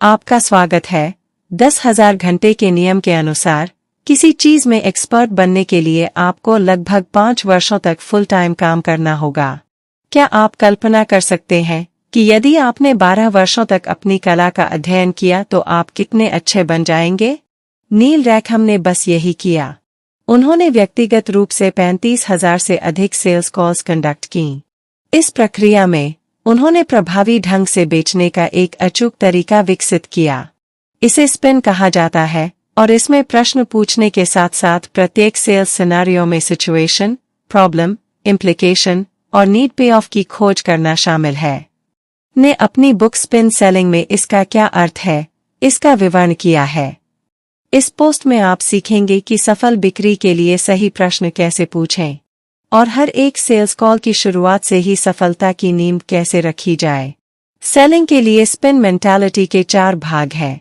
आपका स्वागत है। 10,000 घंटे के नियम के अनुसार किसी चीज में एक्सपर्ट बनने के लिए आपको लगभग 5 वर्षों तक फुल टाइम काम करना होगा। क्या आप कल्पना कर सकते हैं कि यदि आपने 12 वर्षों तक अपनी कला का अध्ययन किया तो आप कितने अच्छे बन जाएंगे? नील रैकहम ने बस यही किया। उन्होंने व्यक्तिगत रूप से 35,000 से अधिक सेल्स कॉल्स कंडक्ट की। इस प्रक्रिया में उन्होंने प्रभावी ढंग से बेचने का एक अचूक तरीका विकसित किया। इसे स्पिन कहा जाता है और इसमें प्रश्न पूछने के साथ साथ प्रत्येक सेल्स सिनेरियो में सिचुएशन, प्रॉब्लम, इम्प्लीकेशन और नीड पे ऑफ की खोज करना शामिल है। ने अपनी बुक स्पिन सेलिंग में इसका क्या अर्थ है, इसका विवरण किया है। इस पोस्ट में आप सीखेंगे कि सफल बिक्री के लिए सही प्रश्न कैसे पूछें और हर एक सेल्स कॉल की शुरुआत से ही सफलता की नींव कैसे रखी जाए। सेलिंग के लिए स्पिन मेंटालिटी के 4 भाग हैं: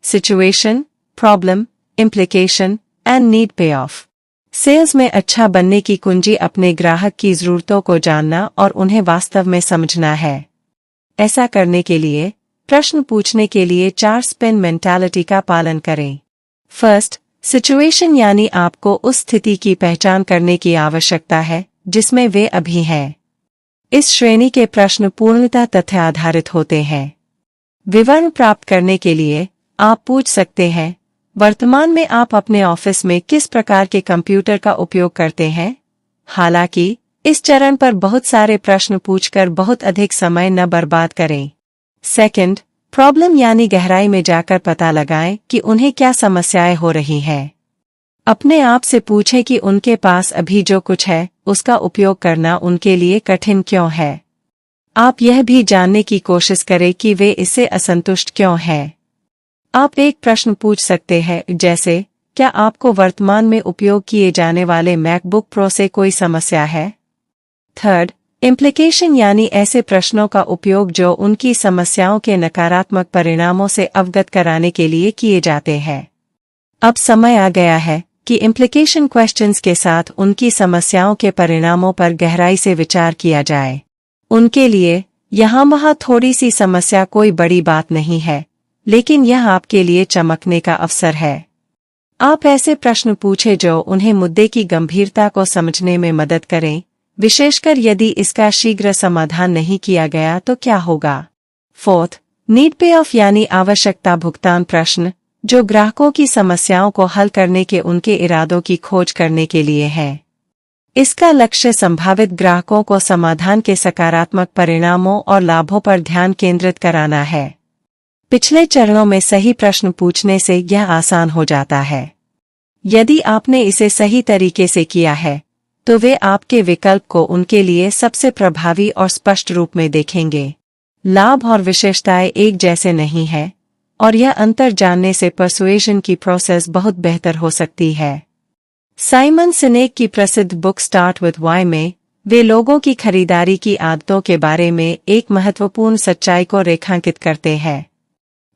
situation, problem, implication and need पे ऑफ। सेल्स में अच्छा बनने की कुंजी अपने ग्राहक की जरूरतों को जानना और उन्हें वास्तव में समझना है। ऐसा करने के लिए प्रश्न पूछने के लिए 4 स्पिन मेंटालिटी का पालन करें। फर्स्ट, सिचुएशन, यानी आपको उस स्थिति की पहचान करने की आवश्यकता है जिसमें वे अभी हैं। इस श्रेणी के प्रश्न पूर्णतः तथ्य आधारित होते हैं। विवरण प्राप्त करने के लिए आप पूछ सकते हैं, वर्तमान में आप अपने ऑफिस में किस प्रकार के कंप्यूटर का उपयोग करते हैं? हालांकि इस चरण पर बहुत सारे प्रश्न पूछकर बहुत अधिक समय न बर्बाद करें। सेकंड, प्रॉब्लम, यानी गहराई में जाकर पता लगाएं कि उन्हें क्या समस्याएं हो रही हैं। अपने आप से पूछें कि उनके पास अभी जो कुछ है उसका उपयोग करना उनके लिए कठिन क्यों है। आप यह भी जानने की कोशिश करें कि वे इससे असंतुष्ट क्यों हैं। आप एक प्रश्न पूछ सकते हैं जैसे, क्या आपको वर्तमान में उपयोग किए जाने वाले मैकबुक प्रो से कोई समस्या है? थर्ड, इम्प्लीकेशन, यानी ऐसे प्रश्नों का उपयोग जो उनकी समस्याओं के नकारात्मक परिणामों से अवगत कराने के लिए किए जाते हैं। अब समय आ गया है कि इम्प्लीकेशन क्वेश्चंस के साथ उनकी समस्याओं के परिणामों पर गहराई से विचार किया जाए। उनके लिए यहाँ थोड़ी सी समस्या कोई बड़ी बात नहीं है, लेकिन यह आपके लिए चमकने का अवसर है। आप ऐसे प्रश्न पूछें जो उन्हें मुद्दे की गंभीरता को समझने में मदद करें, विशेषकर यदि इसका शीघ्र समाधान नहीं किया गया तो क्या होगा। फोर्थ, नीड पे ऑफ, यानी आवश्यकता भुगतान प्रश्न जो ग्राहकों की समस्याओं को हल करने के उनके इरादों की खोज करने के लिए है। इसका लक्ष्य संभावित ग्राहकों को समाधान के सकारात्मक परिणामों और लाभों पर ध्यान केंद्रित कराना है। पिछले चरणों में सही प्रश्न पूछने से यह आसान हो जाता है। यदि आपने इसे सही तरीके से किया है तो वे आपके विकल्प को उनके लिए सबसे प्रभावी और स्पष्ट रूप में देखेंगे। लाभ और विशेषताएं एक जैसे नहीं है और यह अंतर जानने से परसुएशन की प्रोसेस बहुत बेहतर हो सकती है। साइमन सिनेक की प्रसिद्ध बुक स्टार्ट विद व्हाई में वे लोगों की खरीदारी की आदतों के बारे में एक महत्वपूर्ण सच्चाई को रेखांकित करते हैं।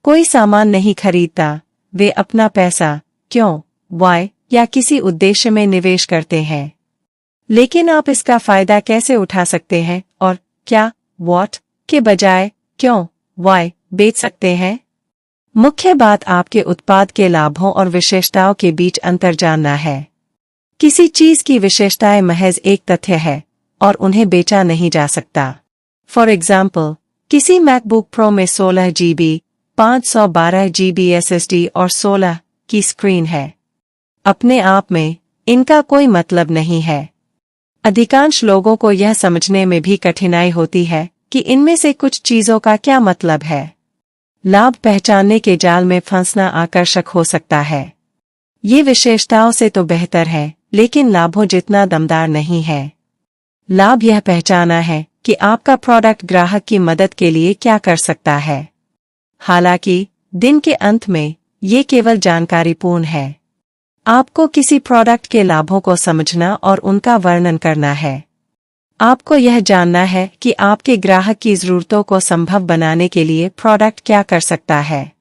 कोई सामान नहीं खरीदता, वे अपना पैसा क्यों, व्हाई या किसी उद्देश्य में निवेश करते हैं। लेकिन आप इसका फायदा कैसे उठा सकते हैं और क्या, व्हाट के बजाय क्यों, व्हाई बेच सकते हैं? मुख्य बात आपके उत्पाद के लाभों और विशेषताओं के बीच अंतर जानना है। किसी चीज की विशेषताएं महज एक तथ्य है और उन्हें बेचा नहीं जा सकता। फॉर एग्जाम्पल, किसी मैकबुक प्रो में 16 GB, 512 GB SSD और 16 की स्क्रीन है। अपने आप में इनका कोई मतलब नहीं है। अधिकांश लोगों को यह समझने में भी कठिनाई होती है कि इनमें से कुछ चीजों का क्या मतलब है। लाभ पहचानने के जाल में फंसना आकर्षक हो सकता है। ये विशेषताओं से तो बेहतर है, लेकिन लाभों जितना दमदार नहीं है। लाभ यह पहचाना है कि आपका प्रोडक्ट ग्राहक की मदद के लिए क्या कर सकता है। हालांकि दिन के अंत में ये केवल जानकारीपूर्ण है। आपको किसी प्रोडक्ट के लाभों को समझना और उनका वर्णन करना है। आपको यह जानना है कि आपके ग्राहक की जरूरतों को संभव बनाने के लिए प्रोडक्ट क्या कर सकता है।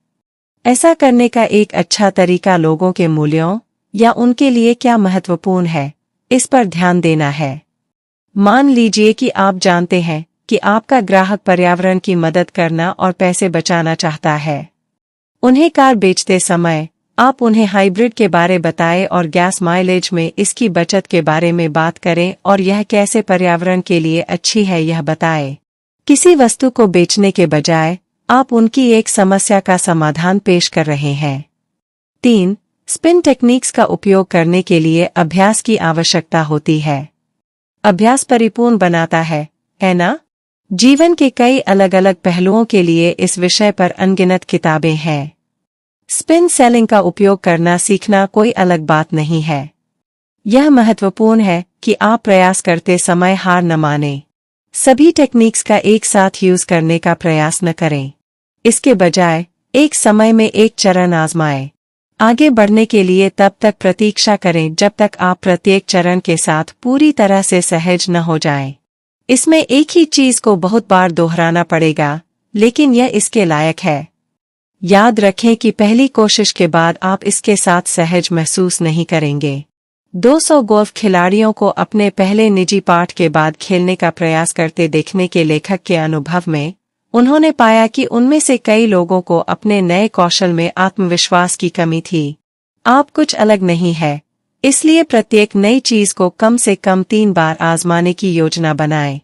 ऐसा करने का एक अच्छा तरीका लोगों के मूल्यों या उनके लिए क्या महत्वपूर्ण है, इस पर ध्यान देना है। मान लीजिए कि आप जानते हैं कि आपका ग्राहक पर्यावरण की मदद करना और पैसे बचाना चाहता है। उन्हें कार बेचते समय आप उन्हें हाइब्रिड के बारे बताएं और गैस माइलेज में इसकी बचत के बारे में बात करें और यह कैसे पर्यावरण के लिए अच्छी है यह बताएं। किसी वस्तु को बेचने के बजाय आप उनकी एक समस्या का समाधान पेश कर रहे हैं। 3. स्पिन टेक्निक्स का उपयोग करने के लिए अभ्यास की आवश्यकता होती है। अभ्यास परिपूर्ण बनाता है ना? जीवन के कई अलग अलग पहलुओं के लिए इस विषय पर अनगिनत किताबें हैं। स्पिन सेलिंग का उपयोग करना सीखना कोई अलग बात नहीं है। यह महत्वपूर्ण है कि आप प्रयास करते समय हार न मानें। सभी टेक्निक्स का एक साथ यूज करने का प्रयास न करें। इसके बजाय एक समय में एक चरण आजमाएं। आगे बढ़ने के लिए तब तक प्रतीक्षा करें जब तक आप प्रत्येक चरण के साथ पूरी तरह से सहज न हो जाएं। इसमें एक ही चीज को बहुत बार दोहराना पड़ेगा, लेकिन यह इसके लायक है। याद रखें कि पहली कोशिश के बाद आप इसके साथ सहज महसूस नहीं करेंगे। 200 गोल्फ खिलाड़ियों को अपने पहले निजी पाठ के बाद खेलने का प्रयास करते देखने के लेखक के अनुभव में उन्होंने पाया कि उनमें से कई लोगों को अपने नए कौशल में आत्मविश्वास की कमी थी। आप कुछ अलग नहीं है, इसलिए प्रत्येक नई चीज को कम से कम 3 बार आजमाने की योजना बनाएं।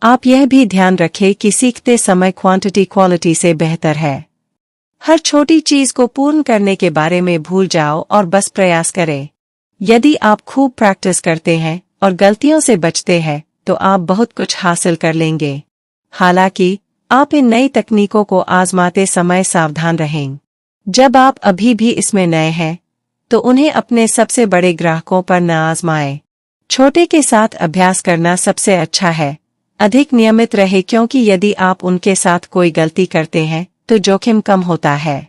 आप यह भी ध्यान रखें कि सीखते समय क्वांटिटी क्वालिटी से बेहतर है। हर छोटी चीज को पूर्ण करने के बारे में भूल जाओ और बस प्रयास करें। यदि आप खूब प्रैक्टिस करते हैं और गलतियों से बचते हैं तो आप बहुत कुछ हासिल कर लेंगे। हालांकि आप इन नई तकनीकों को आजमाते समय सावधान रहें। जब आप अभी भी इसमें नए हैं तो उन्हें अपने सबसे बड़े ग्राहकों पर न आजमाएं। छोटे के साथ अभ्यास करना सबसे अच्छा है। अधिक नियमित रहे क्योंकि यदि आप उनके साथ कोई गलती करते हैं तो जोखिम कम होता है।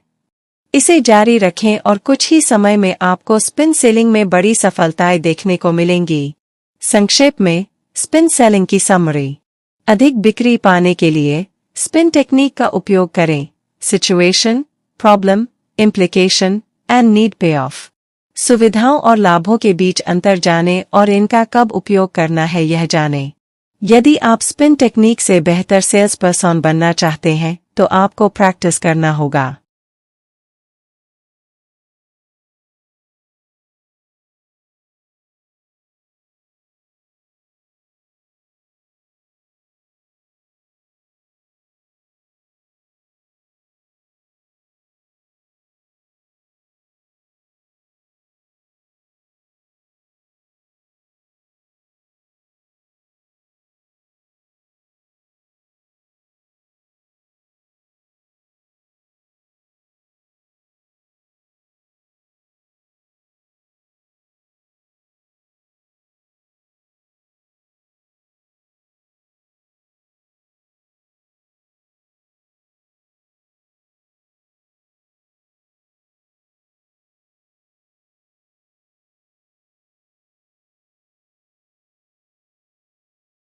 इसे जारी रखें और कुछ ही समय में आपको स्पिन सेलिंग में बड़ी सफलताएं देखने को मिलेंगी। संक्षेप में स्पिन सेलिंग की समरी। अधिक बिक्री पाने के लिए स्पिन टेक्निक का उपयोग करें। Situation, problem, implication and need पे ऑफ। सुविधाओं और लाभों के बीच अंतर जानें और इनका कब उपयोग करना है यह जानें। यदि आप स्पिन टेक्निक से बेहतर सेल्स पर्सन बनना चाहते हैं तो आपको प्रैक्टिस करना होगा।